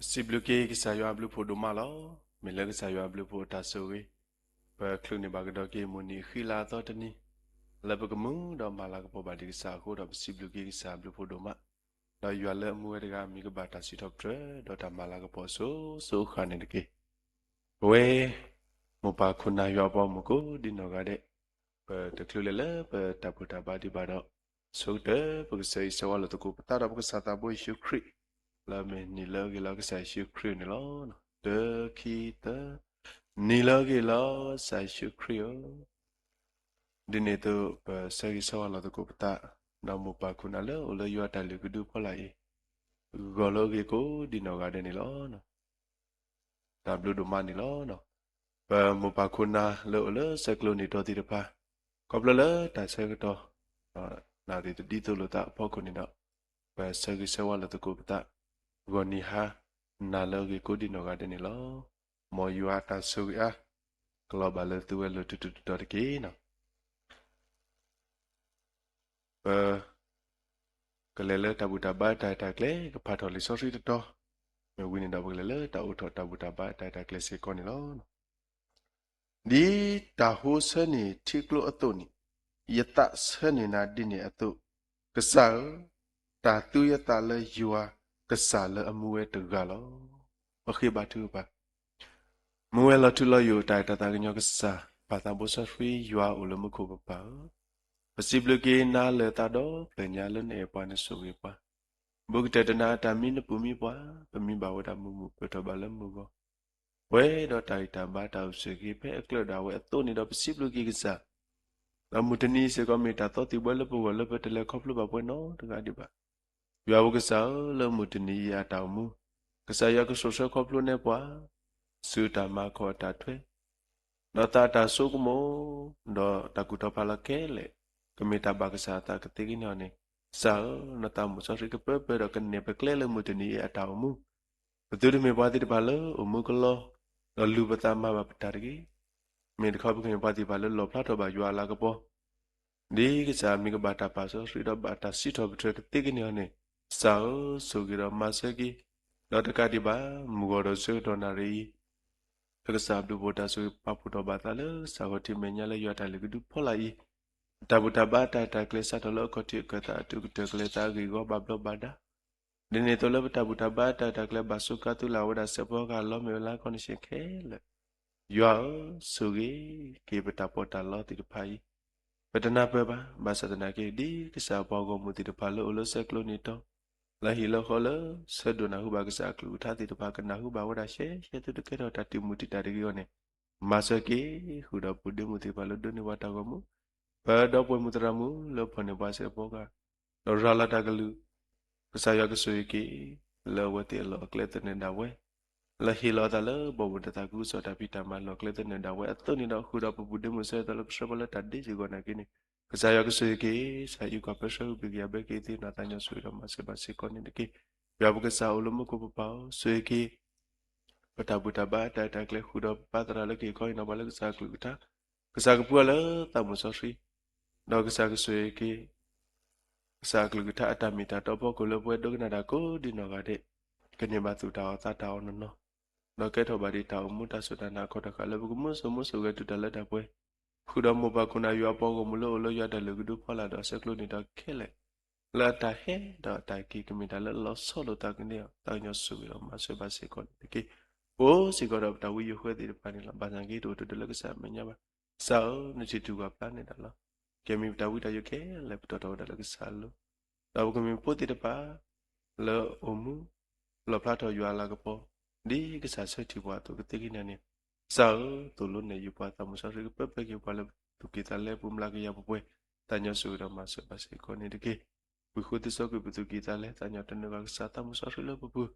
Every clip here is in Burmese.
Si bloqué que ça y a bleu pour demain là, mais là que ça y a bleu pour ta souris. Pas clou ni bague d'oké moni khila to tani. Là pas comme dans malaga pour badi que ça ko dans si bloqué que ça bleu pour demain. Là y a là moué de gars mi que bata si top tre dans ta malaga pour so khane de ke. Ouais, mon pas qu'on a eu à voir mon go di no gade. Pas de clou là pas ta puta badi bada. So de parce que c'est ça là to ko ta da parce que ça ta boy shukri. Là mais ni là que ça shukri ni là. De qui te ni là ça shukri đi nè tôi sẽ sau là tôi cũng ta nào một bà cô nào lớn ở yo ta lừa cái đứa có lại gọi lo cái cố đi nào gần đây này lo nè ta blue đồ man này lo nè và một bà cô nào lớn sẽ luôn đi đó thì được pa có lỡ ta sẽ cái đó nào thì đi tôi lỡ ta bao cô này đó và sẽ sau là tôi cũng ta gọi ni ha nào lỡ cái cố đi nào gần đây này lo mọi yo ta suy à kalau balik tu lỡ tu đó cái nào cái lele tabu taba tai tai kle cái phát hồi sorry đó mà win da bule le ta uto tabu taba tai tai kle se con lo đi ta ho se ni tiklo atoni yata se ni na di ni atu kesal ta tu yata le yua kesal le amue te galo khi ba tu ba mue la tu lo yu tai ta ta nyo kesa pa ta bo sa free yua ulo mu ko pa possible ke na le ta do pe nya le ne pa ne so we pa bukta dana ta min pumi pa pumi ba wa ta mu mu pe to ba le mu go we do tai ta ba ta se ki pe eklo da we to ni do possible ke kesa la mu tani se ko mi ta to ti bo le po le pe te le khop lu ba po no ta ga di ba ya wo kesa le mu tani ya ta mu kesa ya ko so so khop lu ne pa su ta ma ko ta thwe do ta so ko mo do ta ku to pa la ke le kami ta ba kesa ta ke ti ni ne sa na ta mu so ri ke pe do ke ne pe kle le mu tani ya ta mu betul me ba ti ba le o mu ko lo lo lu ba ta ma ba ta ri me de kho bu ke ba ti ba le lo pla to ba yu la ke po di ke sa mi ke ba ta pa so ri do ba ta si to be tre ke ti ni ne sa so ki do ma se ki do ta ka ti ba mu go do so do na ri ke sa du bo ta so pa pu do ba ta le sa ko ti me nya le yo ta le ke du pho la yi ta bu ta ba ta kle sa to lo ko ti ke ta tu te kle ta gi go ba blo ba da Dini to le buta ta kle basuka tu la wada sepo ka lo me la kon she khele. Yo sugi ki buta pota lo ti pai. Betana pe ba satana ke di kisa pa go mu ti pa lo lo se klo ni to. La hi lo khole se do na hu ba kisa klu tha ti pa ka na hu ba wada she tu ke ro ta ti mu ti ta ri yo ne. Masaki hu da pu de mu ti pa lo do ni wata go mu. Ba do po mu tra mu lo phone ba se po ka. Lo ra la ta ka lu Saya ke suiki le wati lo kleten ne dawe la hilo ta le bo ta ta ku so ta pita ma lo kleten ne dawe atto ni da khu da pu de mu se ta lo ksha bala ta de ji go na kini saya ke suiki sa yu ka pesha u bi ya be ke ti na ta nya su ra ma se ba se ko ni de ki ya bu ke sa u lo mu ko pa suiki pata bu ta ba ta kle khu da pa ta le ki ko na ba le sa ku ta ke sa ke pu le ta mu so ri do ke sa ke suiki sa kluguta atamita topo kulo pue do na da ko di no gade kenya batu ta no no no ke to bari ta mu ta su na ko ta kala bu mu so ga tu da la da pue khuda mo ba kuna yo po go mu lo ya da lu du phala da se klo ni da khele la ta he da ta ki kemi da lo so lo ta kini ta nyo su ro ma se ba se ko ki o si ko da ta wi yo khwe ti pa ni la ba san ki to de la ka sa me nya ba sa ni ti tu ga pa ni da la kemi ta wi da yo ke le to da la ka sa lo Tau kami putih depa le omu le plato yu ala kepo di kesasa ti buat tu ketika ni sa tu lu ne yu buat tamu sa ri pepe ki pala tu kita le pum lagi ya pupue tanya sudah masuk pasti ko ni deke buku tu so ke betu kita le tanya tene ba sa tamu sa ri le pupu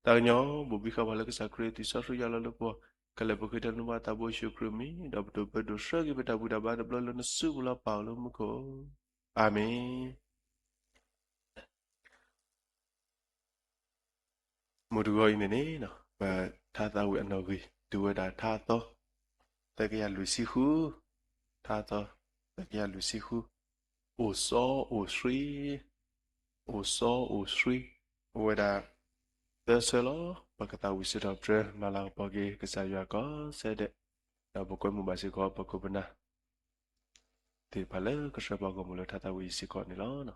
tanya bubi ka pala ke sa kre ti sa ri ya le po kale buku ta nu ta bo syukru mi da betu betu sa ki beta buda ba da blo le su bula pa lu mu ko amin một người này nè nó và tha tao nguyện nào ghi đùa đã tha to tại cái lùi xí khu tha to tại cái lùi xí khu ô so ô suy ô so ô suy ô đã The solo pakata wisit of tre malang pagi kesaya ko sede na bokoi mubasi ko pakubana ti pale kasaba ko mulo tata wisi ko nilo no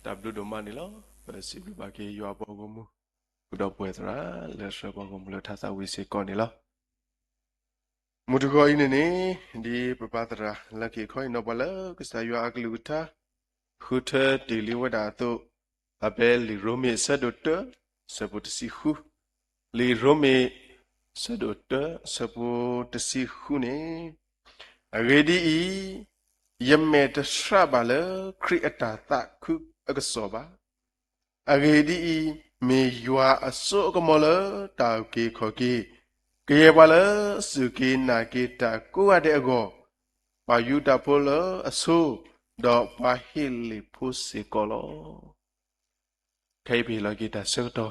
Dablu doma nilo basi bagi yo abogomu kuda puetra le shaba ko mulo tata wisi ko nilo mutuko ine ne di papatra laki khoi no bala kasayo agluta huta deliwada to abel li romi sadotta sabutsi hu li romi sadotta sabutsi hu ne agedi i yemme ta shabala creata ta khu agasoba agedi i me yua aso komola ta ke khoki ke bala suki na ke ta ku ade ago pa yuta polo aso do pa hili pusi kolo kai bi lagi ta so to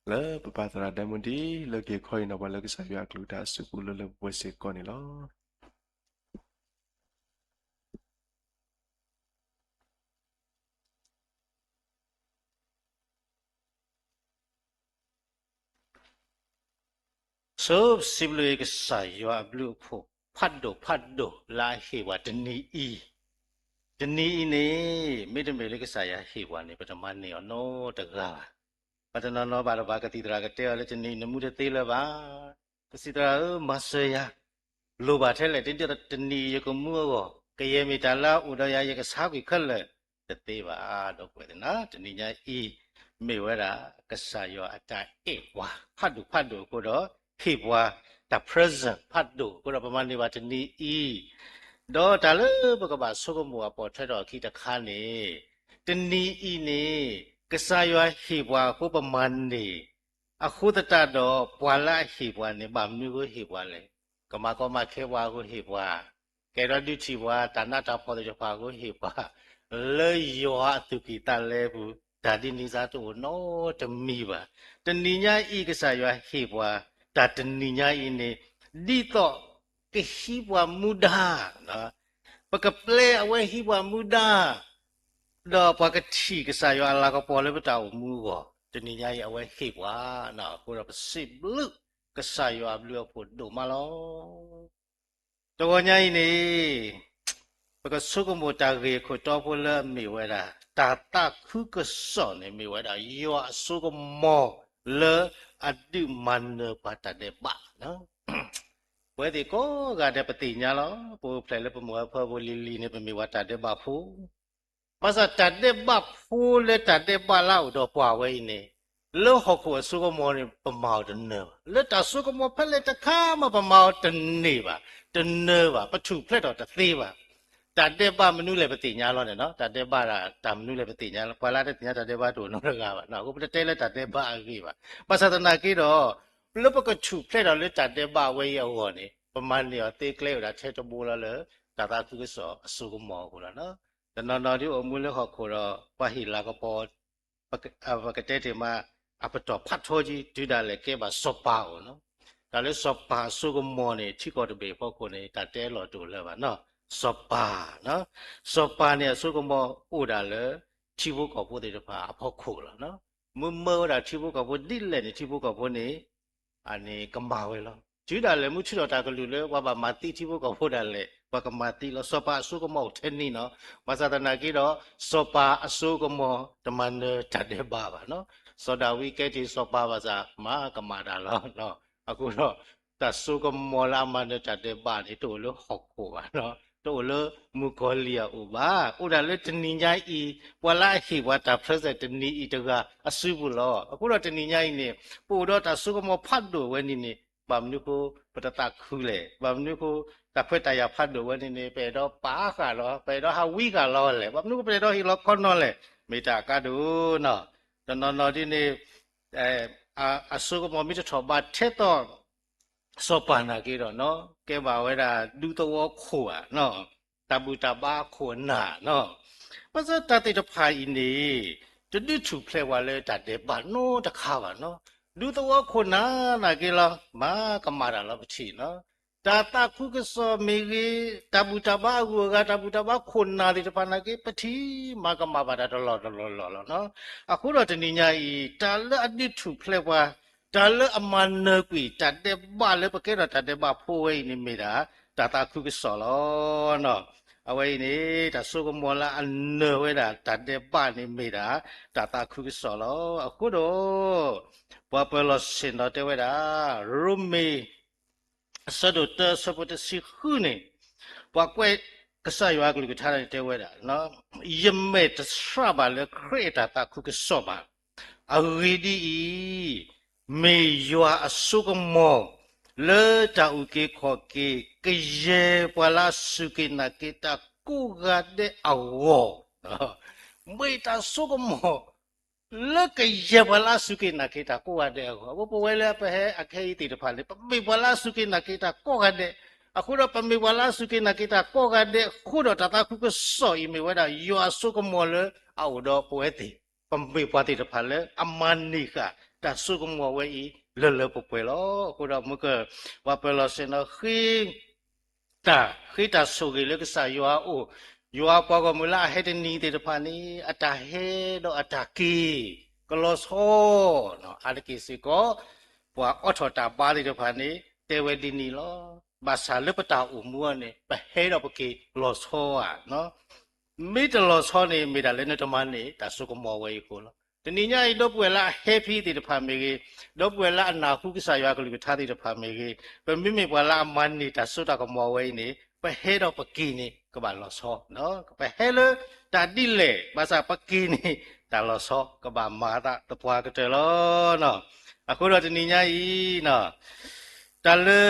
le papa tra damundi lagi khoi na bala ke sa ya kluta su le pusi ko ni lo so siblu ke sayo ablu pho phaddo la he wa dni ne me le ke saya he wa ne patama ne no taga patana no ba ba ka ti tra ka te le dni namu de te la ba kasitra masaya lo ba the le tin dni ye ko mu go ke ye mi ta la u da ya ye ka sa ki khat le te ba do ko de na dni nya me wa da ka sayo ata e wa phaddo ko do he wa the present ဖတ်တို့ကိုရပမနေပါတနည်းဤတော့ဒါလည်းဘကပါဆုကမောပေါ်ထွက်တော်ခိတခါနေတနည်းဤနေကစားရွာဟေဘွာကိုပမန်နေအခုတတတော့ပွာလာဟေဘွာနေပါမျိုးကိုဟေဘွာလေကမကောမခဲဘွာကိုဟေဘွာကဲရဒုချီဘွာတဏတာဖော်တဲ့ဘွာကိုဟေဘွာလေယောအတုကိတလဲဘူးဒါဒီနိစားတို့နောတမီပါတဏိညာဤကစားရွာဟေဘွာတာတဏိညာဤနေဒီတော့ကဟိဘွာမူဒာနော်ပကပလေအဝဲဟိဘွာမူဒာတော့ပကတိကစားရွာလာကပေါ်လေပတောက်မူကောတဏိညာဤအဝဲဟိဘွာနော်ကိုရပစိဘလုကစားရွာဘလုဖို့တို့မလောတော်ညာဤနေပကဆုကမောတာရေခိုတော့ဖို့လမေဝဲတာ တာတာခုကစောနေမိဝဒါယောအစုကမောလေအတုမနပါတတဲ့ပါနော်ဝဲဒီကိုကတဲ့ပတိညာလောပိုဖလဲလေပမောဖဘလီလီနေပမေဝတာတဲ့ပါဖူပါစတတဲ့ပါဖူလေတတဲ့ပါလောက်တော့ပွားဝဲနေလောဟခုအစုကမောနေပမောတနေလေတဆုကမောဖလဲတခါမပမောတနေပါတနေပါပထုဖလက်တော့တသေးပါတတဲ့ပါမနုလေပတိညာလောနေနော်တတဲ့ပါတာမနုလေပတိညာပွာလာတဲ့ညာတတဲ့ပါတို့နော်ကပါနော်အခုတဲလေတတဲ့ပါအကြီးပါပါစတနာကြီးတော့လပကချုဖလက်တော့လေတတဲ့ပါဝဲရောဟောနေပမာဏရောတေကလေတာထဲတဘူလာလေတာတာခုကစောအစုကမောကိုလားနော်တနော်နော်ဒီအမူလေခေါ်ခေါ်တော့ပဟိလာကပေါ်ပကတဲ့တေမှာအပတော်ဖတ်ထိုးကြီးဒူဒါလေကဲပါစောပါ哦နော်ဒါလေစောပါစုကမောနေချိကောတပေဖို့ကိုနေတတဲလော်တူလဲပါနော်စောပါနော်စောပါနေစုကမောဥဒါလေချိဖို့ကောဖို့တဲ့ပါအဖို့ခုလားနော်မမောတာချိဖို့ကောဖို့တိလဲနေချိဖို့ကောဖို့နေအနေကမာဝဲလောကျူဒါလေမှုချတော်တာကလူလေဝဘာမာတိချိဖို့ကောဖို့ဒါလေဝကမာတိလောစောပါစုကမောထဲနေနော်မသဒနာကြီးတော့စောပါအစုကမောတမန်တတဲ့ပါပါနော်စောဒဝိကဲတိစောပါပါစာမာကမာတာလောနော်အခုတော့တဆုကမောလာမနတတဲ့ပါနေတို့လို့ဟောက်ကိုပါနော်တို့လို့မူကောလီယာဥပါဥဒါလေတနိညာဤပွာလာဟိဝတာပရက်တနိဤတကအစုဘူးလောအခုတော့တနိညာဤနေပို့တော့တဆုကမောဖတ်တို့ဝဲနေနေဗမနုကိုပတတခုလေဗမနုကိုတဖွက်တရဖတ်တို့ဝဲနေနေပေတော့ပါခါလောပေတော့ဟာဝိကလောလေဗမနုကိုပေတော့ဟိလောခွန်နော်လေမေတ္တာကဒုနော်တနော်ဒီနေအဆုကမောမိတထောပါထဲတော့စောပါနာကြီးတော့နော်ကဲပါဝဲတာလူတော်ခိုอ่ะနော်တဘူတပါခိုနာနော်ပစတတိတဖိုင်နေတတိချူဖလဲဝါလဲတတဲ့ပါနော်တခါပါနော်လူတော်ခိုနာနာကြီးလားမာကမာတာလားပချီနော်တာတာခုကစောမေကြီးတဘူတပါကူကတဘူတပါခိုနာဒီတပါနာကြီးပတိမာကမာပါတာတော်နော်အခုတော့တဏိညာဤတာလအတိချူဖလဲဝါတာလအမနကွီတတဲ့ဘာလေပကေရတတဲ့ဘာဖိုးဝိနေမိတာတာတာခုကစောလောနော်အဝိနေတဆုကမောလာအနဝဲတာတတဲ့ဘာနေမိတာတာတာခုကစောလောအခုတော့ဘပလစင်တော့တဲ့ဝဲတာရူမီဆဒုတဆပတစီခုနေဘကွဲကဆရွာကလူကထားတဲ့ဝဲတာနော်ယမေတဆာဘာလေခရတာတာခုကစောပါအဝိဒီမေယောအစုကမောလေတာဥကေခောကေကေယေပလာစုကေနာကေတာကူဂတဲ့အောမေတာစုကမောလေကေယေပလာစုကေနာကေတာကူဂတဲ့အောဘဝဲလေပဟဲအခဲတီတဖာလေပမေပလာစုကေနာကေတာကူဂတဲ့အခုတော့ပမေပလာစုကေနာကေတာကူဂတဲ့ခုတော့တတာခုကစောဤမေဝဲတာယောအစုကမောလေအောတော့ပွဲတီပမေပတိတဖာလေအမနိကတဆုကမောဝဲဤလေပပွဲလောခုတော့မကဝပလစနခိတာဆုကေလေကဆာယောအိုယောပေါကမလာဟဲတနီတေတဖာနီအတာဟဲတော့အတာကီကလောဆောနော်အတကိစီကောပွာအော်ထော်တာပါလိတဖာနီတေဝဒီနီလောဘာသာလပတာဥမူအနေပဟဲတော့ပကေလောဆောอ่ะနော်မိတလောဆောနေမိတာလည်းနဲ့တမနေတဆုကမောဝဲကိုလောတဏိညာဤတော့ပွေလာဟဲဖီတိတဖာမေကြီးတော့ပွေလာအနာခုကဆာရွာကလူထားတိတဖာမေကြီးပမိမိပွေလာမန်နေတာစွတ်ကမောဝဲနေပဟဲတော့ပကီနေကဘာလောဆောနော်ပဟဲလတာတိလေဘာသာပကီနေတာလောဆောကဘာမာတာတပွားကတဲ့လောနော်အခုတော့တဏိညာဤနော်တလေ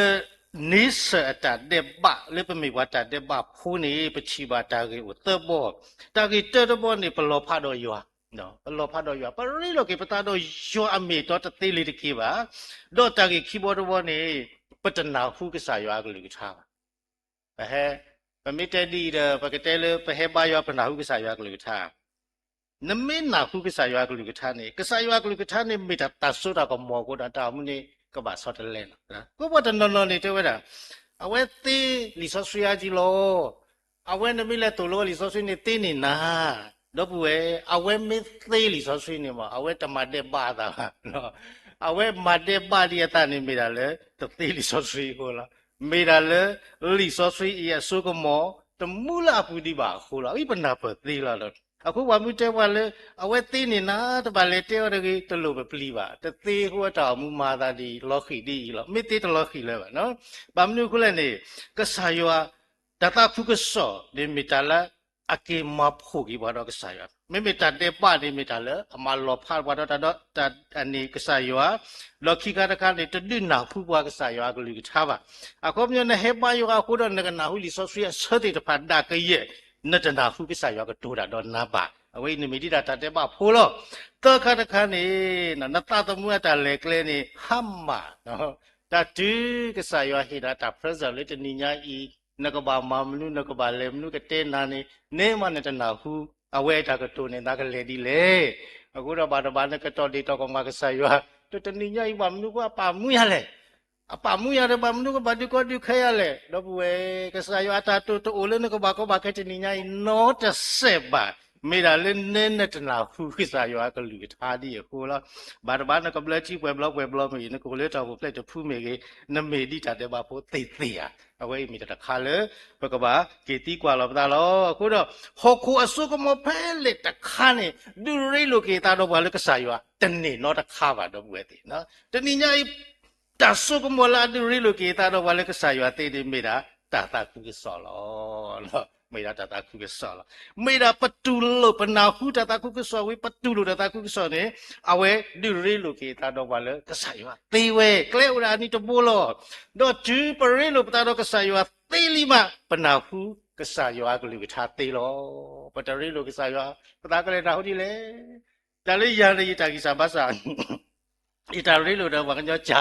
နိစ္စတတဲ့ဘလေပမိဝတတဲ့ဘဖူးနေပချီပါတာကြီးဥတဘောတာကြီးတဲ့ဘောနေပလောဖတော့ရွာနော်ဘလောဖတ်တော့ရပါရီလောကေပတာတော့ယောအမေတော့တသေးလေးတကေပါတော့တကေခီဘောတော့ဘောနေပတနာဟုကစားရွာကလူထားပါဘဟဲပမိတတိရပကတဲလပဟဲပါရွာပနာဟုကစားရွာကလူထားနမေနာဟုကစားရွာကလူထားနေကစားရွာကလူထားနေမိတာတဆုတာကမောကိုတာမှုနေကဘာဆော့တလဲနော်ကိုဘတနော်နေတဲ့ဝဲတာအဝဲသေးလီဆော့ဆွေယာကြီးလောအဝဲနမိလဲတူလောလီဆော့ဆွေနေတင်းနေနာတော့ဘူးအဝဲမသေးလီဆောဆွေးနေမှာအဝဲတမတဲ့ပါတာနော်အဝဲမတဲ့ပါဒီယတနေမိတာလေတသေးလီဆောဆွေးကိုလားမိတာလေလီဆောဆွေးရဆုကမောတမူလာပူဒီပါခိုးလားဣပနာပသေးလားတော့ အခုဝါမှုတဲဝါလေအဝဲသေးနေနာတပါလေတဲရကြီးတလို့ပဲပလီပါတသေးဟိုတောင်မူမာတာဒီလော်ခီဒီလောမိသေးတလော်ခီလဲပါနော်ဘာမနုခုလဲနေကဆာယောဒတာဖုကဆောဒီမီတလာအကေမဖို့ကြီးဘာတော့ကဆာယောမိမိတတဲ့ပါဒီမီတလာအမလောဖာဘာတော့တအနေကဆာယောလော်ခီကတခါနေတဒိနာဖုဘွားကဆာယောကလူထားပါအခုမျိုးနဲ့ဟေပါယောကခုတော့ငကနာဟူလီဆော့ဆွေဆတ်တဲ့ဖတ်ဒါကရဲ့နတနာဖုကဆာယောကတိုးတာတော့နာပါအဝိနိမိတိတာတတဲ့ပါဖိုးလို့တခါတခါနေနတသမွတ်တာလေကလေးနေဟမ်မာနော်တတူကဆာယောဟိတာတာပရဇလေတနိညာဤနကဘာမမနုနကဘာလေမနုကတဲ့နာနေမနတနာဟုအဝဲတာကတိုးနေတာကလေဒီလေအခုတော့ဘာတော့ဘာနဲ့ကတော့ဒီတော့ကမကဆာယောတနိညာဤဘာမနုကပါမှုရလေအပမှုရတယ်ဘာမနုကဘာဒီကိုဒီခဲရလေတော့ဘွယ်ကဆာယောအတာတိုးတိုးလည်းနကဘာကဘာကတဲ့နိညာဤနောတဆက်ပါမေရာလင်းနဲ့တနာဖူခိစာယောကလူထားဒီကိုလာဘာဘာနကဘလက်ချီပွဲဘလောက်မီနကိုလေတော့ဖလက်တဖူးမေကေနမေဒီတာတဲ့ဘာဖို့သိသေးရအဝဲမီတခါလေဘကဘာကေတီကွာလောပတာလောအခုတော့ဟောခုအစုကမဖဲလေတခါနေဒူရိလိုကေတာတော့ဘာလေကစာယောတနေတော့တခါပါတော့ဘွယ်သေးနော်တနိညာတဆုကမလာဒူရိလိုကေတာတော့ဘာလေကစာယောတေးမေရာတာကူကေဆောလောနော်မေရာတခုကဆောလာမေရာပတူလို့ပနာဟုတခုကဆောဝေပတူလို့တခုကဆောနေအဝဲဒီရီလို့ကေတာတော့ဘာလဲကဆာယောသေဝဲကလဲဥရာနီတပိုးလို့တော့ဂျူပရီလို့ပတာတော့ကဆာယောသေလီမပနာဟုကဆာယောကလူကထားသေးလို့ပတရီလို့ကဆာယောပတာကလေးတာဟုတ်ဒီလေဒါလေးရရတာကိစာဘာစာဣတာရီလို့တော့ဘာကညောချာ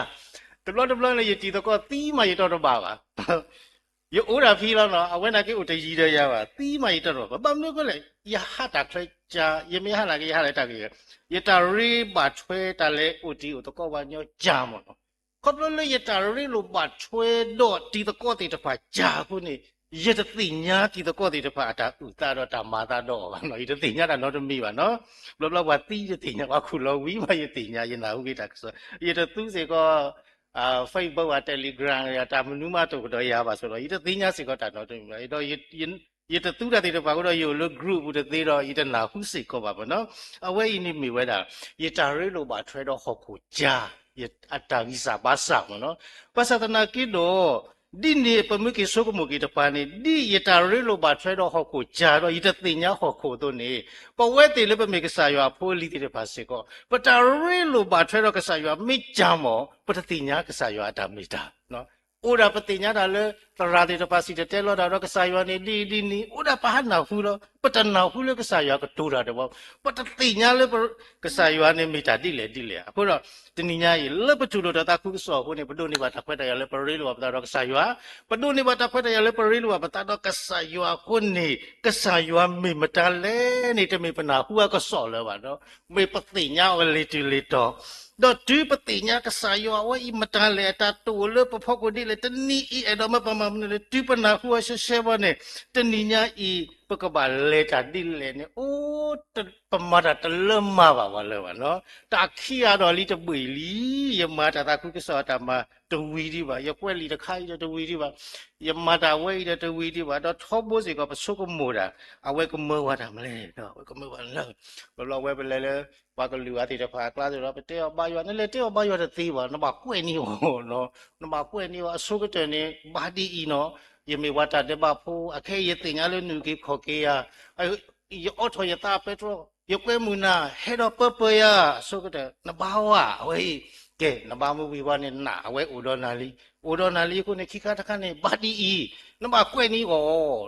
တဘလလေးရတီတော့သီးမရတော့ပါ有偶然飞了呢，我那个我这一的呀吧，第一嘛一得了，把那个嘞，一下打开家，也没下那个一下来打个，一打瑞把吹打来，我只有这个玩意家嘛，可不了一打瑞路把吹到，地的高地的话家不呢，一的地呀，地的高地的话打，打到打马打到完了，一的地呀打到这米完了，不话地的地呀，我苦了，为嘛一地呀，一拿回打个说，一的都这个。Facebook 啊 Telegram 啊တာမနုမတော့တော့ရပါဆိုတော့ဤတသိညာစီကတာတော့တယ်အဲ့တော့ဤတတူတဲ့တဲ့ဘာလို့ရလို့ group တဲ့သေးတော့ဤတနာဟုစိကောပါဗောနော်အဝဲဤနေမိဝဲတာဤတာရဲလို့ပါထွဲတော့ဟောက်ကိုကြာဤအတာဝိစာပါစာဗောနော်ပါစတနာကိတော့ဒီနေပမကိဆုကမကိတပါနေဒီယတာရဲလို့ပါထွဲတော့ဟောက်ကိုကြာတော့ဤတသိညာဟောက်ကိုတော့နေပဝဲတေလည်းပမေကဆာယောဖိုးလီတဲ့ပါစေကောပတာရဲလို့ပါထွဲတော့ကဆာယောမိကြမောပတတိညာကဆာယောအတာမိတာနော်ဥဒပတိညာတာလေတရာတေတပါစီတဲလောတာတော့ကဆာယောနေဒီနီဥဒပဟနာဖူလောပတနာဖူလောကဆာယောကတူတာတော့ပတတိညာလေကဆာယောနေမိတာတိလေအခုတော့တနိညာရေလပတူလို့တာခုဆောခုနေပဒုနေပါတခွက်တရလေပရိလောပတာတော့ကဆာယောပဒုနေပါတခွက်တရလေပရိလောပတာတော့ကဆာယောခုနေကဆာယောမိမတလဲနေတမေပနာဟူကဆောလဲပါတော့မေပတိညာဝလေတီလေတော့တော့ဒီပတိညာကဆာယောဝိမတလဲတာတူလပဖောက်ကိုဒီလေတနီဤအဲ့တော့မပမမလေဒီပနာဟူရှရှဘနေတနိညာဤပကပါလေတာဒီလေနေအိုးပမာတာတလမပါလဲပါနော်တာခိရတော့လီတပွေလီယမတာတာခုကစောတာမတဝီဒီပါရကွက်လီတခိုင်တဝီဒီပါယမတာဝဲတဝီဒီပါတော့ထောဘိုးစီကပစုကမိုတာအဝဲကမောဝတာမလဲတော့ကမောဝလာလောဝဲပလဲလဲဘာကလူအတိတဖာကလာဆိုတော့တဲဘာယောနဲ့လေတဲဘာယောတဲ့သေးပါနမကွဲ့နေဟောနော်နမကွဲ့နေအစုကတဲ့နေဘာဒီဤနော်ယမေဝတာတဲ့ဘာဖိုးအခဲရတင်ရလို့နုကေခေါ်ကေရအော်ထောရတာပက်ထရိုယကွဲမူနာဟဲတော့ပပရစုကတဲ့နဘာဝအဝဲကဲနဘာမူဝီဝါနဲ့နာအဝဲဥဒေါ်နာလီကိုနေခိခါတခါနေဘာဒီဤနမကွဲ့နေဟော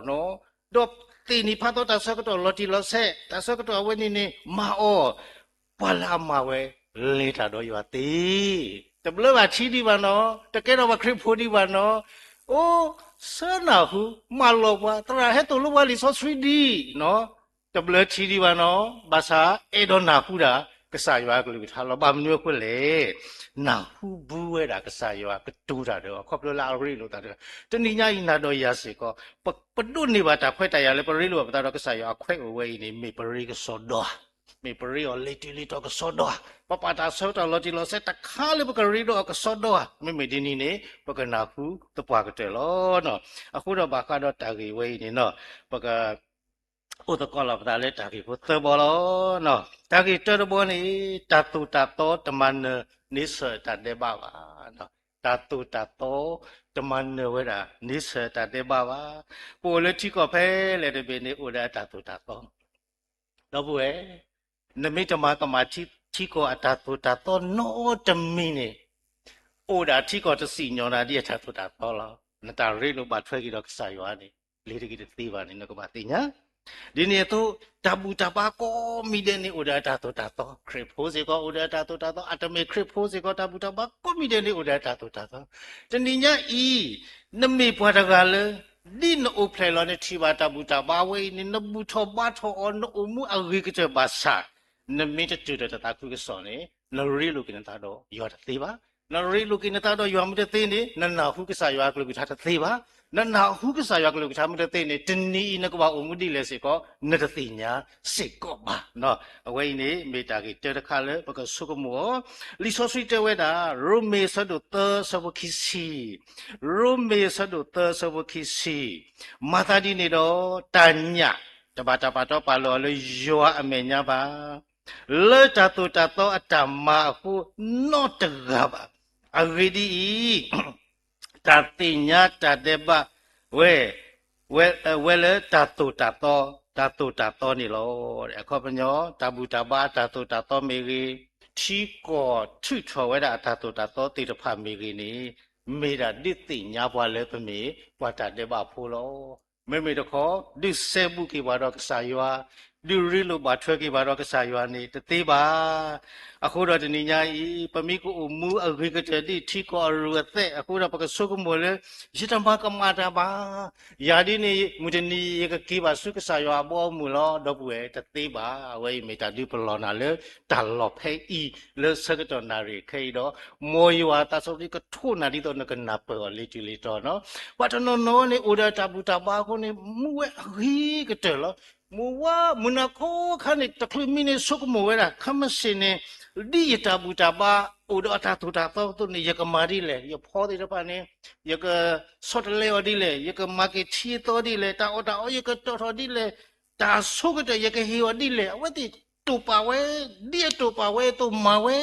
နော်တော့တေနီဖတ်တော့တဆကတော့လော်တီလော်ဆက်တဆကတော့အဝဲနေမာအောပလာမဝဲလေတာတော့ရွာသေးတဘလဘာချီဒီပါနော်တကယ်တော့ခရစ်ဖိုဒီပါနော်အိုးဆနာဟုမလောဘတရာဟဲ့တူလောဘလီဆို 3D နော်တဘလချီဒီပါနော်ဘာသာအေဒိုနာဟုတာကဆာရွာကလူထားလောဘာမမျိုးခွလေနာဟုဘူးဝဲတာကဆာရွာကတူတာတော့ခေါပလလာရီလို့တာတနိညာဤနာတော့ရစေကောပဒုနေပါတာခွဲတရလဲပရိလို့ပါတာကဆာရွာခွဲဝဲနေမေပရိကစောတော့မေပရိော်လေတီလီတော့ကစောတော့ပပတာဆောတော့လော်တီလော်ဆက်တခါလေပကရီတော့ကစောတော့မေဒီနီနေပကနာခုတပွားကတဲ့လောနော်အခုတော့ဘာကတော့တာဂီဝဲနေနော်ပက ဥဒကောလပဒါလေတာကိဘုသဘောလောနော်တာကိတရဘောနေတတုတတောတမန်နိစ္စတတေဘပါနော်တတုတတောတမန်ဝေဒနိစ္စတတေဘပါပိုလေတိကောဖဲလေတပိနေဥဒတတုတတောတော့ဘူးရဲ့နမိတမကမာတိကောအတတုတတောနောတမိနေဥဒတိကောတစီညောနာဒီအတတုတတောလောနတာရိလိုပါထွဲကြီးတော့ဆာယောနေလေတကိတသေးပါနေနကပါတိညာဒီနေ့တော့တဘူတပါကောမိတဲ့နေဥဒတာတောတာတောခရစ်ဖိုးစေကောဥဒတာတောတာတောအတမေခရစ်ဖိုးစေကောတဘူတပါကောမိတဲ့နေဥဒတာတောတာတောတဏိညာဤနမေဘွားတကလည်းဒီနိုဖလေလောနေတိပါတဘူတပါဝေနေနဘူထောပါထောအနုမှုအဂိကတဲ့ဘာသာနမေတတူတတာခုကစောနေနရီလူကိနတာတော့ယောတသေးပါနရီလူကိနတာတော့ယောမတဲ့သေးနေနနာဟုကစားယောကလူကထားတဲ့သေးပါနနာဟုကစားယောကလူကထားမတဲ့သေးနေတဏီနကဘာအမှုဒီလေစေကောနတသိညာစေကောပါနော်အဝိနေမေတာကိတတခါလေပကဆုကမောလီဆိုဆွီတဝဲတာရိုမေဆဒုတဆဝခိစီရိုမေဆဒုတဆဝခိစီမာတာဒီနေတော့တညာတပါတပါတော့ပါလောလေယောအမေညာပါလေတတုတတောအတမဟုနောတကပါအဂိဒီတတိညာတတေဘဝဲလေတတုတတောနေလောတဲ့အခုပညောတဘူတဘာတတုတတောမေကြီးထီကောထုထောဝဲတာတတုတတောတိတဖမေကြီးနေမေတာတိတိညာဘွာလဲပမေဘွာတတေဘဖိုးလောမေတခေါ်ဒီဆေဘူးကေဘာတော့ကစားရွာဒီရီလိုဘာထွဲကေဘာတော့ကစားရွာနေတသေးပါအခုတော့တဏိညာဤပမိကိုအမှုအဂိကတတိထီကောရဝတဲ့အခုတော့ပကဆုကမောလေရတမကမာတာပါယာဒီနေမူတနီရကကေဘာဆုကစားရွာဘောမူလောတော့ပွေတသေးပါဝဲမေတာဒီပလောနာလေတလောဖဲဤလေစကတော်နာရီခေတော့မောယဝတာဆိုဒီကထုနာဒီတော့နကနာပေါ်လေတီလီတော့နော်ဝတ်နောနောနေဥဒတာဘူတာဘာခုနေမူဝဲအဂိကတလောမူဝမနကိုခဏတခလမီနေဆုကမောဝဲတာခမစင်းနေဒီယတာဘူတာဘာဥဒတာတူတာတော့သူနေယကမာဒီလေယဖောဒီတပါနေယကစောတလေော်ဒီလေယကမာကေချီတော်ဒီလေတာအော်တာယကတော်တော်ဒီလေတာဆုကတဲ့ယကဟီဝဒီလေအဝတိတူပါဝဲဒီတူပါဝဲတူမဝဲ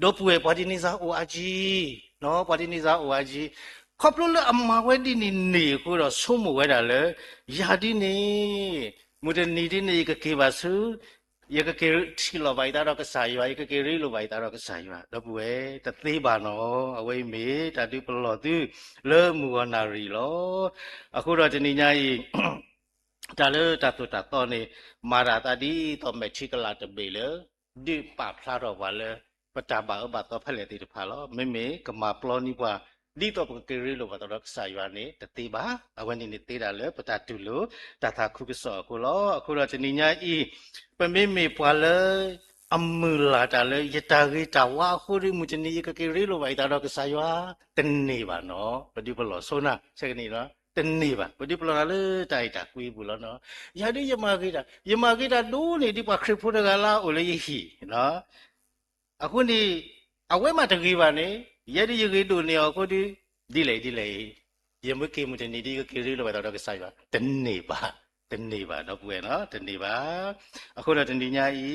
ဒိုပွေပါဒီနီစာအိုအာဂျီနော်ပါဒီနီစာအိုအာဂျီခေါပလို့အမဝဲဒီနေကိုတော့ဆုံးမဝဲတာလေယာဒီနေမူတနီဒီနေကကေပါစုယကကေချီလိုဘိုင်တာတော့ကစားရွာယကကေရီလိုဘိုင်တာတော့ကစားရွာတော့ပွေတသေးပါနော်အဝိမေတတိပလောသူလေမူဝနာရီလောအခုတော့တဏိညာဤဒါလေတတုတတော်နေမာရာတာဒီတော့မချီကလာတဘေလေဒီပဖလာတော့ပါလေပတဘာဘတော့ဖက်လေတိတဖာလောမေကမာပလောနီပွားဒီတော့ကေရီလိုဘတော့ကစားရွာနေတသေးပါအဝနေနေသေးတာလေပတတူလို့တထာခုကစောကိုလောအခုတော့တဏိညာဤပမေပွာလေအမူလာတာလေယတာဂိတာဝါခုရိမူတနီကကေရီလိုဘိုင်တာတော့ကစားရွာတနေပါနော်ပတိပလောဆိုနာဆက်ကနေနော်တနေပါပတိပလောလေတိုက်တာကွေးဘူးလောနော်ယာဒီယမဂိတာဒိုးနေဒီပါခရစ်ဖို့တကလာအိုလေဟီနော်အခုနေအဝဲမှာတကြီးပါနေယဒီယဂိတုနေအခုဒီလေယမကေမူတနီဒီကကေရီလိုဘိုင်တာတော့ကစားရွာတနေပါတော့ပွေနော်တနေပါအခုတော့တဏိညာဤ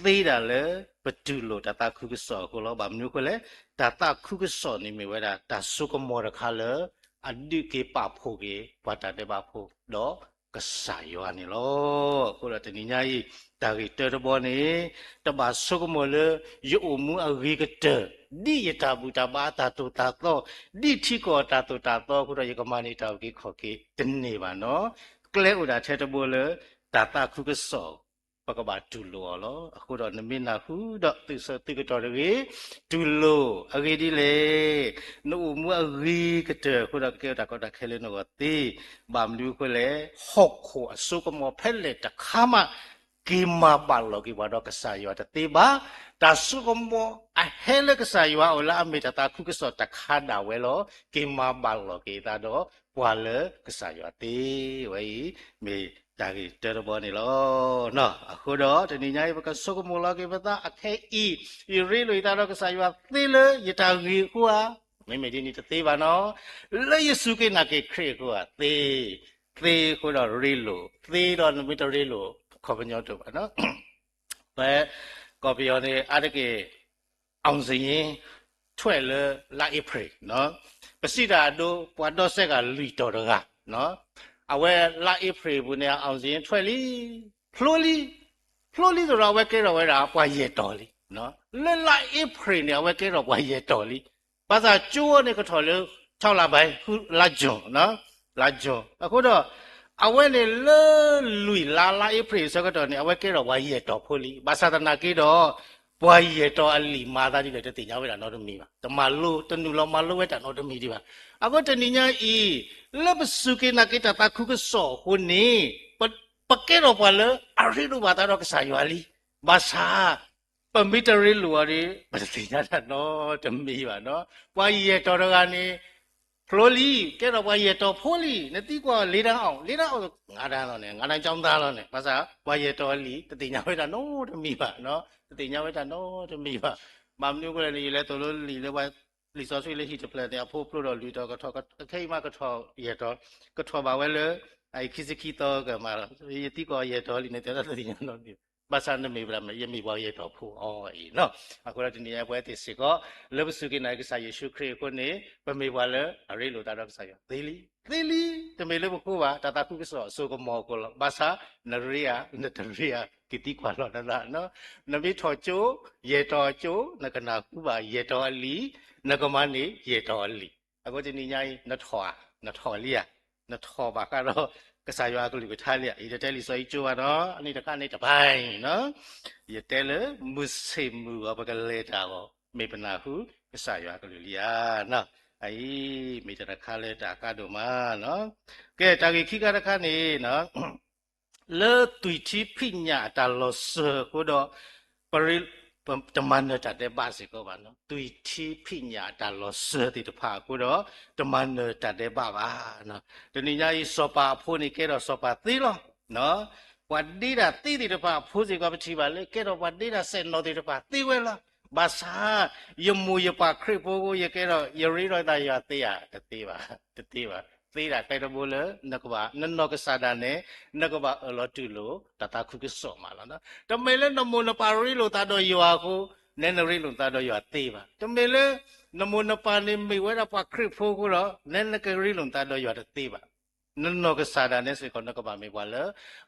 သေးတာလေဘတူလို့တတခုကစောကိုလောဗာမျိုးကိုလေတတခုကစောနေမြဝဲတာတဆုကမောရခါလေအဒိကေပဖို့ကေဘာတတေပါဖို့တော့ကစားယောနေလောအခုတော့တဏိညာဤတာဂိတေဘောနေတပါဆုကမောလေယောမှုအဂိကတဒီယတာဘူတာဘာတာတုတာတော့ဒီထီကောတာတုတာတော့ခုတော့ယကမနီတောက်ကေခေါ်ကေတနေပါနော်ကလဲဥဒါထဲတဘောလေတာတာခုကစောပကဘာတူလောလောအခုတော့နမင်းနာခုတော့သူစတိကတော်ရေတူလောအဂေဒီလေနို့မူအဂီကတဲ့ခုတော့ကေတာကောတာခဲလေနော်တိဘာမလူခွလေဟော့ခိုအစုကမောဖဲလေတခါမကိမာပါလောကိဘာတော့ကစားယောတတိဘာတဆုကမောအဟဲလေကစားယောအလာမေတတာခုကစောတခါဒါဝဲလောကိမာပါလောကိတာတော့ပွာလေကစားယောတိဝဲမေတာကြီးတေရဘောနေလောနော်အခုတော့တဏိညာယပကဆုကမောလောကိပတာအခဲဤရီလိုတာတော့ကစားယောသေလေယတာကြီးကွာမေဒီနီတသေးပါနော်လေယေစုကေနာကေခရေကွာသေ သေးခုတော့ရီလိုသေးတော့မီတရီလိုခေါ်ပညောတော့ပါနော်ဘယ်ကော်ပီယောနေအားတကေအောင်စရင်ထွက်လေလာဧပြီနော်ပစိတာတို့ပွားတော့ဆက်ကလီတော်တကနော်အဝဲလာဧပြီဘူးနေအောင်စရင်ထွက်လီဖလိုလီဆိုတော့ဝဲကဲတော့ဝဲတာပွားရတော်လီနော်လဲလာဧပြီနေဝဲကဲတော့ပွားရတော်လီဘာသာကျိုးနေကထော်လေ6လပိုင်းခုလာဂျွန်နော်လာဂျွန်အခုတော့အဝဲလေလူလာဧပြီဆိုကတော့နေအဝဲကဲတော့ဝါရတော်ဖိုလီဘာသာတနာကေတော့ဘွာရတော်အလီမာသားဒီလေတင်ညာဝဲတာတော့တမီပါတမလို့တနူလောမလို့ဝဲတာတော့တမီဒီပါအခုတနိညာဤလက်ပစုကေနာကေတာတခုကစောခုနေပကဲတော့ပါလေအရီလိုဘာသာတော့ကစားရွာလီဘာသာပမီတရီလူရီဘာတင်ညာတာတော့တမီပါနော်ဘွာရတော်တော်ကနေဖလိုလီကဲတော့ဘွာရတော်ဖိုလီနေတိကွာ၄တန်းအောင်၅တန်းတော့နေ၅တန်းចောင်းသားတော့နေဘာသာဘွာရတော်လီတင်ညာဝဲတာတော့တမီပါနော်တင်ညာဝဲတာတော့တမီပါမမမျိုးကလည်းလေတော်လို့လီလည်းဝဲလီစောဆွေးလေးဟိတပလက်တဲ့အဖို့ပလို့တော့လူတော့ကထောအခိမကထောရတော့ကထောပါဝဲလေအိုက်ခိစခိတော့ကမှာရတိကောရတော့လီနေတဲ့တင်ညာတော့ဘာသာနေမိဗလာမရမိဘရတော့ဖို့အော်အေးနော်အခုတော့ဒီနေ့ပွဲတိစစ်ကောလဘစုကိနိုင်ကစားယေရှုခရစ်ကိုနေပမေဘလေအရိလိုတာတော့ကစားရသေးလီတမေလို့ကိုပါတာတာခုကစောဆိုကမောကိုဘာသာနရိယာနတရိယာကိတိခွာလောတာနော်နမိထောချိုရေတော်ချိုနကနာခုပါရေတော်အလီနကမနေရေတော်အလီအခုဒီနေ့ညနထောလီယာနထောပါကတော့ကစားရွာကလူကထားလျက်ဒီတဲလီဆိုကျိုးတော့အနိတကနေတပိုင်းနော်ရတဲလေမုစေမူဘကလေတာဘောမေပနာဟုကစားရွာကလူလျာနော်အေးမိတရခါလေတာကတော့မနော်ကဲတာကြီးခိကရခနေနော်လေတူတီဖိညာတာလောစကိုတော့ပရိတမန်တာတဲ့ပါစီကိုပါနော်တူတီဖိညာတာလောစတိတဖာကိုတော့တမန်တာတဲ့ပါပါနော်ဒီနေ့ညကြီးစောပါဖိုးနေကဲတော့စောပါသေးလောနော်ဝတ်ဒီတာတိတိတဖာဖိုးစီကပတိပါလေကဲတော့ဝတ်ဒီတာစက်နော်တိတဖာသေးဝဲလားဘာသာယမူယပါခရစ်ပိုးကိုရကဲတော့ယရိရောတာရသေးရတေးပါသေးတာတိုက်တော်လေနကဘာနနောကစားတာနဲ့နကဘာအလောတူလို့တတခုကစောမှာလားနော်တမေလေနမုနပါရီလို့တာတော့ရွာကိုနနရီလို့တာတော့ရွာသေးပါတမေလေနမုနပါနေမိဝဲတာပါခရစ်ဖိုးကိုတော့နနကရီလို့တာတော့ရွာသေးပါနနောကစားတာနဲ့စေကောနကဘာမေပါလေ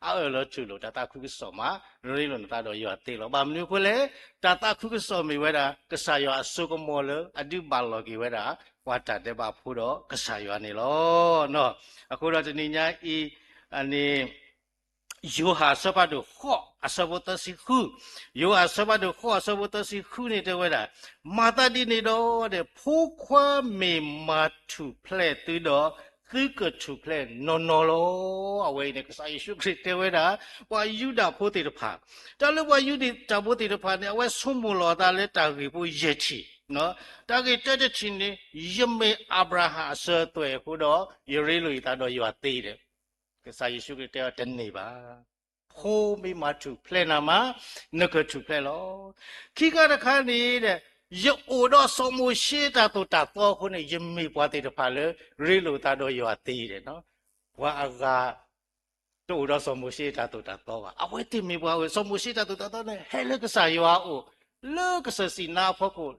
အလောတူလို့တတခုကစောမှာရီလို့တာတော့ရွာသေးလို့ဘာမလို့ခွလေတတခုကစောမိဝဲတာကစားရွာအစုကမောလေအဒုပါလော်ကီဝဲတာဝါတာတဲ့ပါဖို့တော့ကစားရွာနေလို့နော်အခုတော့ဒီညဤအနေယောဟာစပါတို့ခော့အစဘတစီခုယောဟာစပါတို့ခော့အစဘတစီခုနေတဲ့ဝဲတာမာတာဒီနေတော့တဲ့ဖိုးခွာမေမာထုဖလက်တူတော့គឺကထုဖလက်နော်လောအဝဲနေကစားယေရှုခရစ်တဲ့ဝဲတာဝါယူဒဖိုးတေတဖာတလို့ဝါယူဒီတဖိုးတေတဖာနဲ့အဝဲဆွမလောတာလဲတာကြီးဖို့ရချီနော်တာကြီးတဲ့ချင်းနေယမေအာဗြဟံအဆွဲတွေ့ခုတော့ယေရီလူတာတော့ရွာသေးတယ်ကစားယေရှုခရစ်တဲ့တနေပါဖိုးမေမာထုဖလက်နာမှာနကထုဖလက်လောခိကရခါနေတဲ့ယောတော့စမရှိတာတော့တာတော့ခုနေယမေပွားတဲ့ဖာလေရီလူတာတော့ရွာသေးတယ်နော်ဘွာအကတို့တော့စမရှိတာတော့တာတော့ပါအဝဲတိမေပွားဝဲစမရှိတာတော့တာတော့ဟဲလေကစားရွာအိုလောကစစီနာဖို့ကို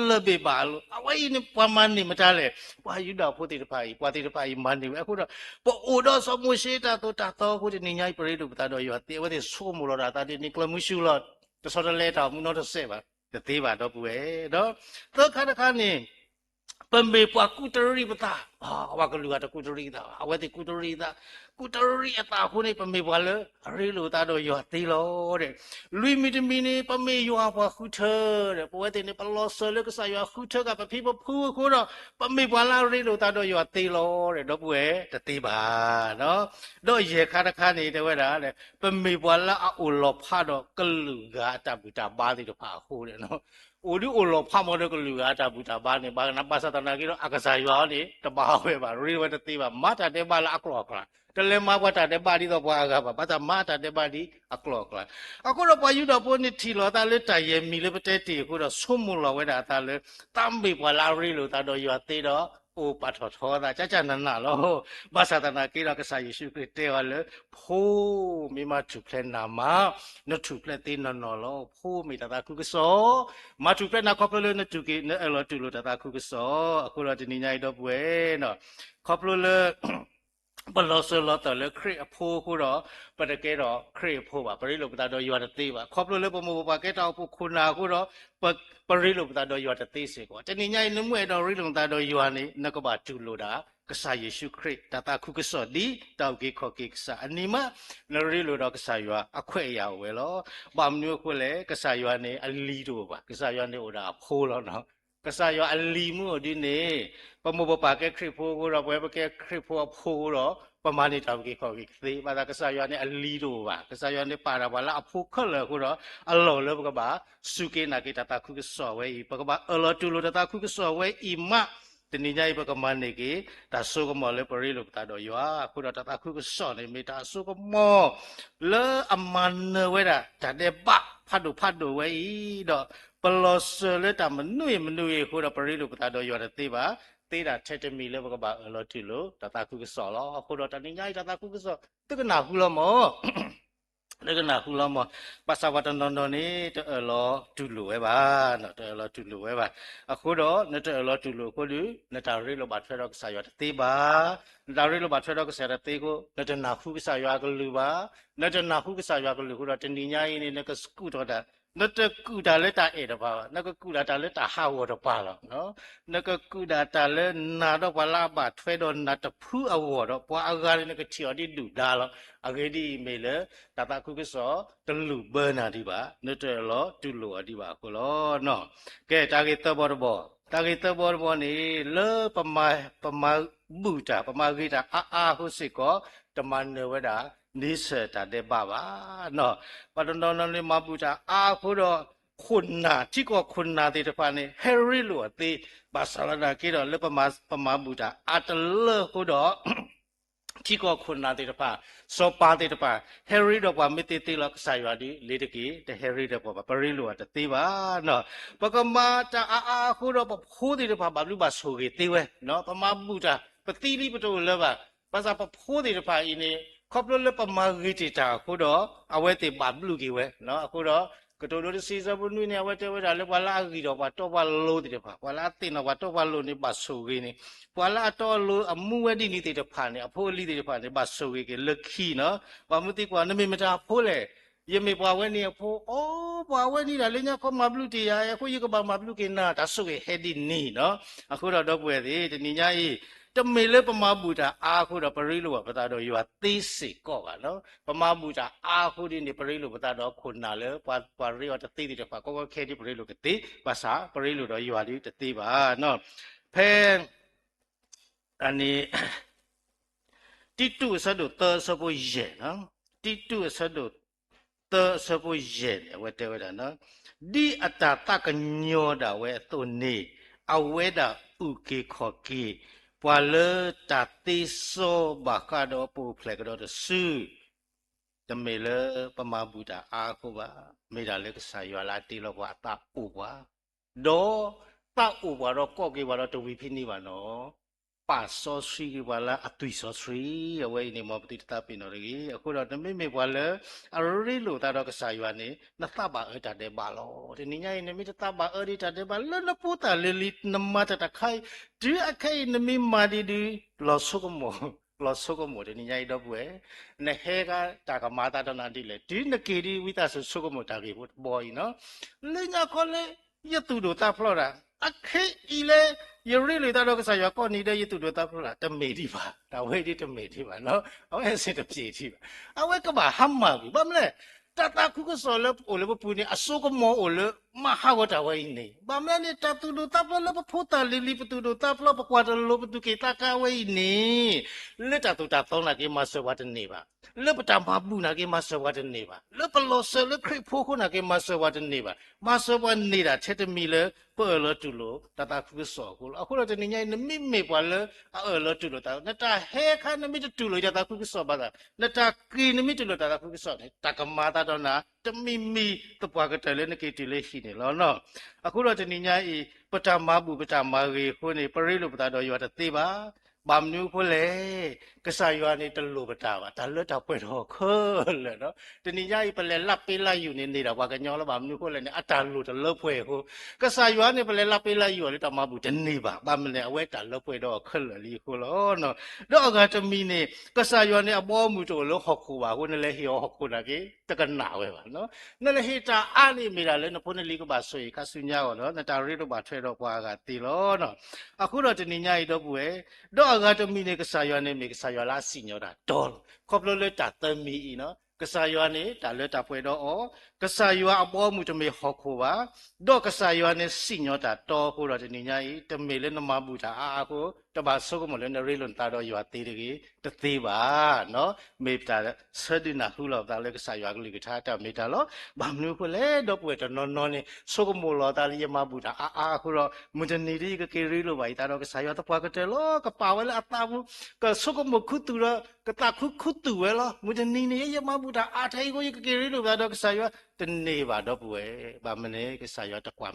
လဘေပါလို့အဝိနေပမန်နေမတားလေပွာယူတာဖို့တိတဖိုင်ပွာတိတဖိုင်မန်နေအခုတော့ပိုအိုတော့စမရှိတာတော့တာတော့ခုဒီညိုင်ပရိတို့တာတော့ရွာတေဝတဲ့ဆိုမလို့တာတာဒီနိကလမှုရှူလို့တစောတလဲတော့မနောတော့ဆက်ပါသေးပါတော့ဘူးနော်တော့ခါတခါနေပမေပွားကုတရီပတာဝါကလူကတကုတရီတာအဝဲတိကုတရီတာကုတရီအတာခုနေပမေပွားလေရီလိုတာတော့ရွာသေးလို့တဲ့လူမီတမီနေပမေရွာပွားခုထတဲ့ပွဲတဲ့နေပလောဆလကစားရွာခုထကပဖိပဖူးခုတော့ပမေပွားလာရီလိုတာတော့ရွာသေးလို့တဲ့တော့ဘူးတသေးပါနော်တော့ရေခါတခါနေတဲ့ဝဲတာတဲ့ပမေပွားလာအိုလောဖာတော့ကလူကတပူတာပါသေးတော့ဖာခိုးတယ်နော်အိုဒီအိုလောဖာမော်တော့ကလူကတပူတာပါနေပါနပါစတနာကြီးတော့အကစားရွာနေတပါဝဲပါရီဝဲတသေးပါမတာတဲ့ပါလာအကလောကလာတလဲမဘတာတဲ့ပါဒီတော့ဘွာကပါဘာသာမတာတဲ့ပါဒီအကလောကလာအခုတော့ပွာယူတော့ပိုနေထီလောတာလေတရဲမီလေပတဲတီအခုတော့ဆွမှုလောဝဲတာတာလေတမ်ဘေပွာလာရီလို့တာတော့ရွာသေးတော့ โอปัททอดาจ้าจ้านันน่ะโลบาสาตนากีรากษาเยซูคริสต์เตวเลโพมีมาถูกเพลนนามานถูกเพลนตีนนอโลโพมีตาตาคุกโซมาถูกเพลนนาครอบเลยนถูกกินเอลตุลตาตาคุกโซအခုတော့ဒီနေ့ညတော့ပွဲနော်ခေါပလို့လေဘလောဆလောတလေခရအဖိုးခုတော့ပတကဲတော့ခရဖိုးပါပရိလိုပတာတော့ရွာတသေးပါခေါပလို့လေပမပါကဲတော့ခုနာခုတော့ပရိလိုပတာတော့ရွာတသေးစေကွာတနေ့ညနမွေတော့ရိလုံတာတော့ရွာနေနကဘာတူလို့တာကဆာယေရှုခရစ်တတာခုကစောဒီတောက်ကေခေါကေကဆာအနိမနရိလိုတော့ကဆာရွာအခွဲ့ရဝဲလောဘာမျိုးခွဲလေကဆာရွာနေအလီတို့ပါကဆာရွာနေဟိုတာဖိုးလောနော်ကဆာရွာအလီမှုဒီနေပမပါကဲခရဖိုးကိုတော့ဘယ်ပကဲခရဖိုးဖိုးတော့ပမာဏတောက်ကေခေါကေသေပါတာကဆာရွာနေအလီတို့ပါကဆာရွာနေပါတာပါလားအဖိုးခက်လေခုတော့အလောလေပကပါစုကေနာကေတတာခုကစောဝဲပကပါအလောတူလိုတတာခုကစောဝဲအီမတနိညာဘကမန်နေကေဒါဆုကမောလေပရိလုတာတော့ရွာခုတော့တတာခုကစောနေမိတာဆုကမောလေအမန်နဝဲတာဒါတဲ့ပဖတ်တို့ဝဲတော့ပလောဆလေတာမနွေခုတော့ပရိလုတာတော့ရွာတဲ့သေးပါသေးတာထက်တမီလေဘကပါအလောတူလို့တတာခုကစောလောခုတော့တနိညာတတာခုကစောတကနာခုလောမောလကနာခုလောမပါစဝတနနနေတဲလောတူလိုပဲပါနော်တဲလောတူလိုပဲပါအခုတော့နတဲလောတူလိုကိုလူနတာရီလောဘာထွဲတော့ကစားရတဲ့ပါနတာရီလောဘာထွဲတော့ကစားတဲ့ကိုနတနာခုကစားရကလူပါနတနာခုကစားရကလူကိုတော့တဏိညာရင်းနေကစကူတော့တာနတကူတာလက်တာအဲ့တော့ပါနကကူတာလက်တာဟာဝတော့ပါလောနော်နကကူတာလက်နာတော့ပါလာပါထွဲတော့နတဖူးအဝတော့ပွားအကားလေးနကချီော်ဒီဒူဒါလောအဂေဒီမေလေတတာခုကစောတလူဘနာဒီပါနတဲလောတူလိုအဒီပါကိုလောနော်ကဲတာဂေတဘောနေလေပမာဘူတာပမာဂီတာအာဟုစစ်ကောတမန်နဝဒနိစတာတဲ့ပါနော်ပတတော်နလေးမပူတာအာခုတော့ခုနာတိကောခုနာတဲ့တဖာနေဟယ်ရီလိုအသေးဘာဆလာနာကေတော့လေပမာဘူတာအတလခုတော့တိကောခုနာတဲ့တဖာစောပါတဲ့တဖာဟယ်ရီတော့ဘာမတေတေလောက်ဆိုင်ရဒီလေတကီတဲ့ဟယ်ရီတော့ဘာပရီလိုတသေးပါနော်ပကမာတာအာခုတော့ဖိုးတဲ့တဖာဘာလို့ပါဆိုကေသေးဝဲနော်ပမာဘူတာပတိလိပတိုလဘပါစာပဖိုးတဲ့တဖာအင်းနေခေါပလပမာဂီတီတာခုတော့အဝဲတေပါဘလူကြီးဝဲနော်အခုတော့ကတိုလိုစီစဘူးနွေနေဝဲတဲဝဲတာလေဝလာဂီတော့ပါတော့ပါလို့တေပါဝလာတင်တော့ပါတော့ပါလို့နေပါဆိုကြီးနေဝလာတော့လို့အမှုဝဲဒီနေတဲ့တဖာနေအဖိုးလီတဲ့တဖာနေပါဆိုကြီးကလခီနော်ဘာမသိကွာနမေမတာဖိုးလေယမေပွားဝဲနေဖိုးအိုးပွားဝဲနေတာလေညာခေါမဘလူတီယာအခုရကပါမဘလူကေနာဒါဆိုဟဲဒီနီနော်အခုတော့ပွဲသေးတနိညာကြီးတမေလေပမာဘူတာအာခုတော့ပရိလိုပတာတော့ရွာသေးစေကော့ပါနော်ပမာဘူတာအာခုဒီနေပရိလိုပတာတော့ခုနာလေပွာရိယောတသေးတဲ့ပါကောခဲဒီပရိလိုကတိပါစာပရိလိုတော့ရွာလေးတသေးပါနော်ဖဲအနေတိတုဆဒုတဆဘယေနော်တိတုဆဒုတဆဘယေဝတ်တဲဝဒနော်ဒီအတာတကညောတာဝဲအသွနေအဝဲတာဥကေခောကေပွာလတာတိဆောဘာကတော့ပူဖလက်ကတော့စုတမေလပမာဘူတာအာခုပါမေတာလေကဆာရွာလာတီလောပါတာဥပါဒေါ်တာဥပါတော့ကော့ကေပါတော့တဝီဖိနေပါနော်ပါဆောစီကပါလားအသွိဆောစီအဝဲနေမပတိတာပင်တော်ကြီးအခုတော့တမေမေပွာလအရီလိုတာတော့ကဆာရွာနေနသပါအတာတဲ့ပါလောဒီညရင်နမိတပါအရီတာတဲ့ပါလနပူတာလေလီနမတတခိုင်ဒီအခိုင်နမိမာဒီလောဆုကမောလောဆုကမောဒီညရင်တော့ပွဲနဟဲကတာကမာတာတနာဒီလေဒီနကေဒီဝိတာဆုကမောတာကြီးဘော်နော်လေညာခေါ်လေရတူတို့တာဖလော်တာအခေဤလေယရီလေတော့ကစားရကောနေတဲ့ရတူတို့တာဖလော်တာတမေဒီပါဒါဝဲဒီတမေဒီပါနော်အဝဲစစ်တပြေဒီပါအဝဲကဘာဟမ်မာပြီဘာမလဲတတာခုကစောလအိုလပပူနေအဆုကမောအိုလမဟာဝတာဝဲနေဘာမလဲနေတတူတို့တာဖလော်ပဖိုတာလီလီပတူတို့တာဖလော်ပကွာတလောပတူကေတာကဝဲနေလက်တတူတာတောင်းလာကေမဆောဝတ်နေပါလက်ပတာမဘူးနာကေမဆောဝတ်နေပါလက်ပလောဆလခရိဖိုခုနာကေမဆောဝတ်နေပါမဆောဝတ်နေတာချက်တမီလေပေါ်လတူလို့တတာခုစောကိုအခုတော့တနေညနမိမေပွာလလတူလို့တာနတာဟဲခါနမိတူလို့တတာခုစောပါတာနတာကီနမိတူလို့တတာခုစောနေတကမာတာတော့နာတ တမီမီတပွားကတလည်းနကေတီလေးရှိနေလောနော်အခုတော့တနည်းညာဤပထမဘူပထမရေခုနေပရိလိုပတာတော်ရွာတသေးပါဘာမနူးဖို့လေကဆာရွာနေတလူပတာပါဒါလွတ်တော့ပွင့်တော့ခွလေနော်တနည်းညာဤပလဲလက်ပေးလိုက်ယူနေတာဘာကညောလဘာမနူးဖို့လေအတာလူတလွတ်ဖွဲ့ဟုကဆာရွာနေပလဲလက်ပေးလိုက်ယူလေတမဘူးတနေပါဘာမလဲအဝဲတာလွတ်ဖွဲ့တော့ခွလလီခုလောနော်တော့ကတမီနေကဆာရွာနေအပေါ်မူတို့လို့ဟောက်ခုပါဟိုနေလေဟောဟောက်ခုနာကေတကနာဝဲပါနော်နေလေဟေတာအာနေမိတာလေနဖုန်လီကပါဆွေခဆုညာရောနော်နတာရီတို့ပါထွဲတော့ပွားကတီလောနော်အခုတော့တနည်းညာဤတော့ဘူးရဲ့တော့အကတမီနေကဆာရွာနေမိကဆာရွာလာစီညောတာတော်ခေါပလိုလေတာတမီနော်ကဆာရွာနေတာလက်တာဖွဲတော့ဩကဆာရွာအပေါ်မူတမေဟောခိုပါတော့ကဆာရွာနေစီညောတာတော်ဟိုတော့တနည်းညာဤတမေလေနမဘူးတာအာကိုတပါဆုကမလဲနရေလွန်တာတော့ရွာသေးတကြီးတသေးပါနော်မေတာဆဒိနာဟူလောက်တာလေကဆာရွာကလေးကထားတာမေတာလောဘာမလို့ခလဲတော့ပွေတော့နော်နေဆုကမောလောတာလီယမဘူးတာအာဟိုတော့မွန်တနီရီကကေရီလိုပါတာတော့ကဆာရွာတပွားကတဲ့လောကပါဝဲအတာဘူးကဆုကမခုတူတော့ကတာခုတူဝဲလောမွန်တနီနေယမဘူးတာအာထိုင်ကိုကကေရီလိုပါတော့ကဆာရွာတနေပါတော့ပွေဘာမနေကဆာရွာတကွာ